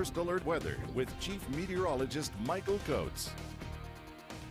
First Alert Weather with Chief Meteorologist Michael Coates.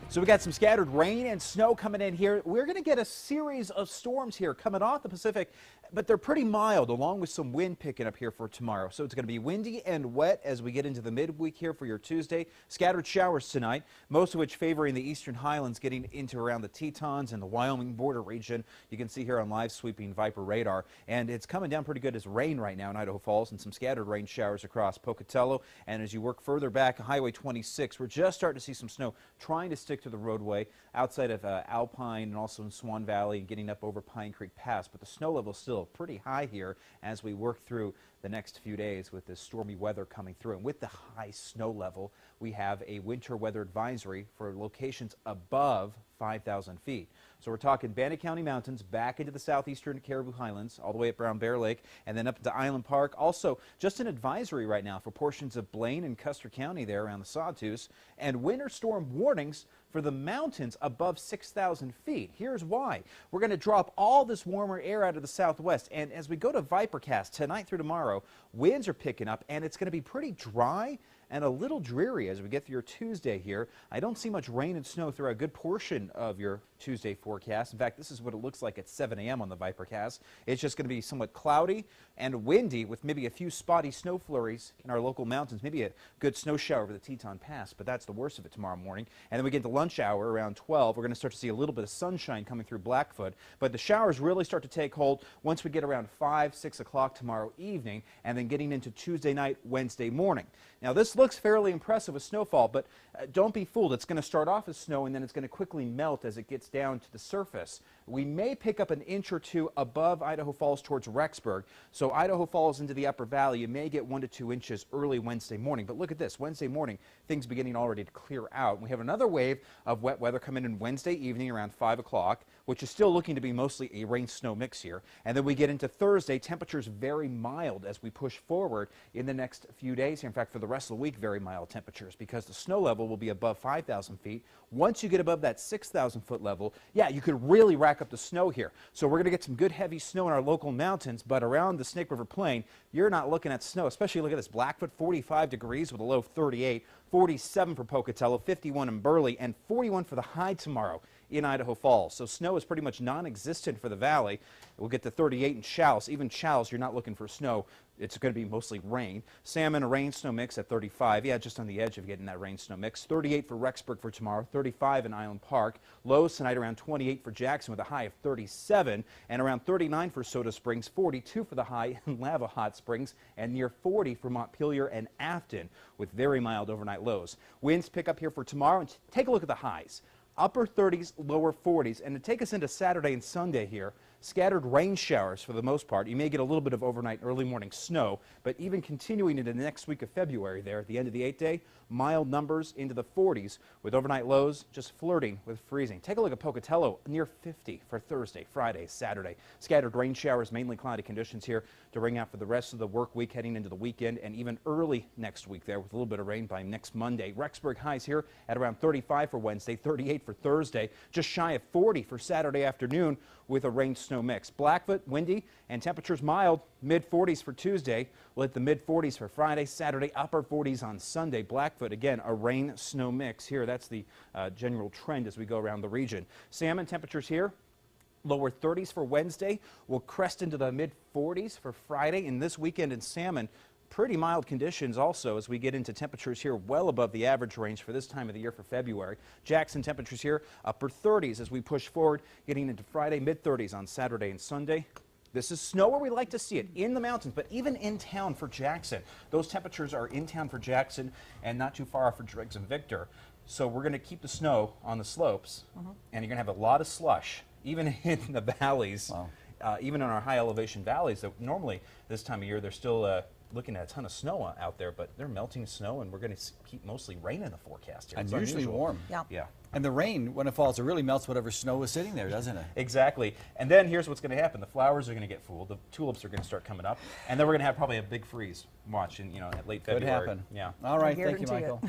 So we got some scattered rain and snow coming in here. We're going to get a series of storms here coming off the Pacific, but they're pretty mild along with some wind picking up here for tomorrow. So it's going to be windy and wet as we get into the midweek here for your Tuesday. Scattered showers tonight, most of which favoring the eastern highlands getting into around the Tetons and the Wyoming border region. You can see here on live sweeping Viper radar, and it's coming down pretty good as rain right now in Idaho Falls and some scattered rain showers across Pocatello. And as you work further back, Highway 26, we're just starting to see some snow trying to stick to the roadway outside of Alpine and also in Swan Valley and getting up over Pine Creek Pass. But the snow level is still pretty high here as we work through the next few days with this stormy weather coming through. And with the high snow level, we have a winter weather advisory for locations above 5,000 feet. So we're talking Bannock County Mountains back into the southeastern Caribou Highlands, all the way up Brown Bear Lake, and then up to Island Park. Also, just an advisory right now for portions of Blaine and Custer County there around the Sawtooth, and winter storm warnings for the mountains above 6,000 feet. Here's why. We're going to drop all this warmer air out of the southwest, and as we go to Vipercast tonight through tomorrow, winds are picking up, and it's going to be pretty dry and a little dreary as we get through your Tuesday here. I don't see much rain and snow through a good portion of your Tuesday forecast. In fact, this is what it looks like at 7 a.m. on the Vipercast. It's just going to be somewhat cloudy and windy with maybe a few spotty snow flurries in our local mountains, maybe a good snow shower over the Teton Pass, but that's the worst of it tomorrow morning. And then we get to lunch hour around 12. We're going to start to see a little bit of sunshine coming through Blackfoot, but the showers really start to take hold once we get around 5, 6 o'clock tomorrow evening, and then getting into Tuesday night, Wednesday morning. Now, this looks fairly impressive with snowfall, but don't be fooled. It's going to start off as snow, and then it's going to quickly melt as it gets down to the surface. We may pick up an inch or two above Idaho Falls towards Rexburg. So Idaho Falls into the upper valley, you may get 1 to 2 inches early Wednesday morning. But look at this. Wednesday morning, things beginning already to clear out. We have another wave of wet weather coming in Wednesday evening around 5 o'clock, which is still looking to be mostly a rain-snow mix here. And then we get into Thursday, temperatures very mild as we push forward in the next few days here. In fact, for the rest of the week, very mild temperatures because the snow level will be above 5,000 feet. Once you get above that 6,000 foot level, yeah, you could really rack up the snow here. So we're going to get some good heavy snow in our local mountains, but around the Snake River Plain, you're not looking at snow, especially look at this Blackfoot, 45 degrees with a low of 38, 47 for Pocatello, 51 in Burley, and 41 for the high tomorrow in Idaho Falls. So snow is pretty much non-existent for the valley. We'll get to 38 in Challis. Even Challis, you're not looking for snow. It's going to be mostly rain. Salmon, a rain-snow mix at 35. Yeah, just on the edge of getting that rain-snow mix. 38 for Rexburg for tomorrow. 35 in Island Park. Lows tonight around 28 for Jackson with a high of 37. And around 39 for Soda Springs. 42 for the high in Lava Hot Springs. And near 40 for Montpelier and Afton with very mild overnight lows. Winds pick up here for tomorrow. And take a look at the highs. Upper 30s, lower 40s. And to take us into Saturday and Sunday here, scattered rain showers for the most part. You may get a little bit of overnight early morning snow, but even continuing into the next week of February there at the end of the 8-day, mild numbers into the 40s with overnight lows just flirting with freezing. Take a look at Pocatello, near 50 for Thursday, Friday, Saturday. Scattered rain showers, mainly cloudy conditions here to ring out for the rest of the work week heading into the weekend and even early next week there with a little bit of rain by next Monday. Rexburg highs here at around 35 for Wednesday, 38 for Thursday, just shy of 40 for Saturday afternoon with a rain-snow mix. Blackfoot, windy, and temperatures mild, mid-40s for Tuesday. We'll hit the mid-40s for Friday, Saturday, upper 40s on Sunday. Blackfoot, again, a rain-snow mix here. That's the general trend as we go around the region. Salmon temperatures here, lower 30s for Wednesday. We'll crest into the mid-40s for Friday, and this weekend in salmon, pretty mild conditions also as we get into temperatures here well above the average range for this time of the year for February. Jackson temperatures here upper 30s as we push forward, getting into Friday, mid-30s on Saturday and Sunday. This is snow where we like to see it, in the mountains, but even in town for Jackson. Those temperatures are in town for Jackson and not too far for Driggs and Victor. So we're going to keep the snow on the slopes, and you're going to have a lot of slush, even in the valleys, even in our high elevation valleys that normally this time of year they're still looking at a ton of snow out there, but they're melting snow, and we're going to keep mostly rain in the forecast here. Unusually warm. Yeah. And the rain, when it falls, it really melts whatever snow is sitting there, doesn't it? Exactly. And then here's what's going to happen. The flowers are going to get fooled. The tulips are going to start coming up. And then we're going to have probably a big freeze watch in, at late February. Could happen. Yeah. All right. Thank you, Michael.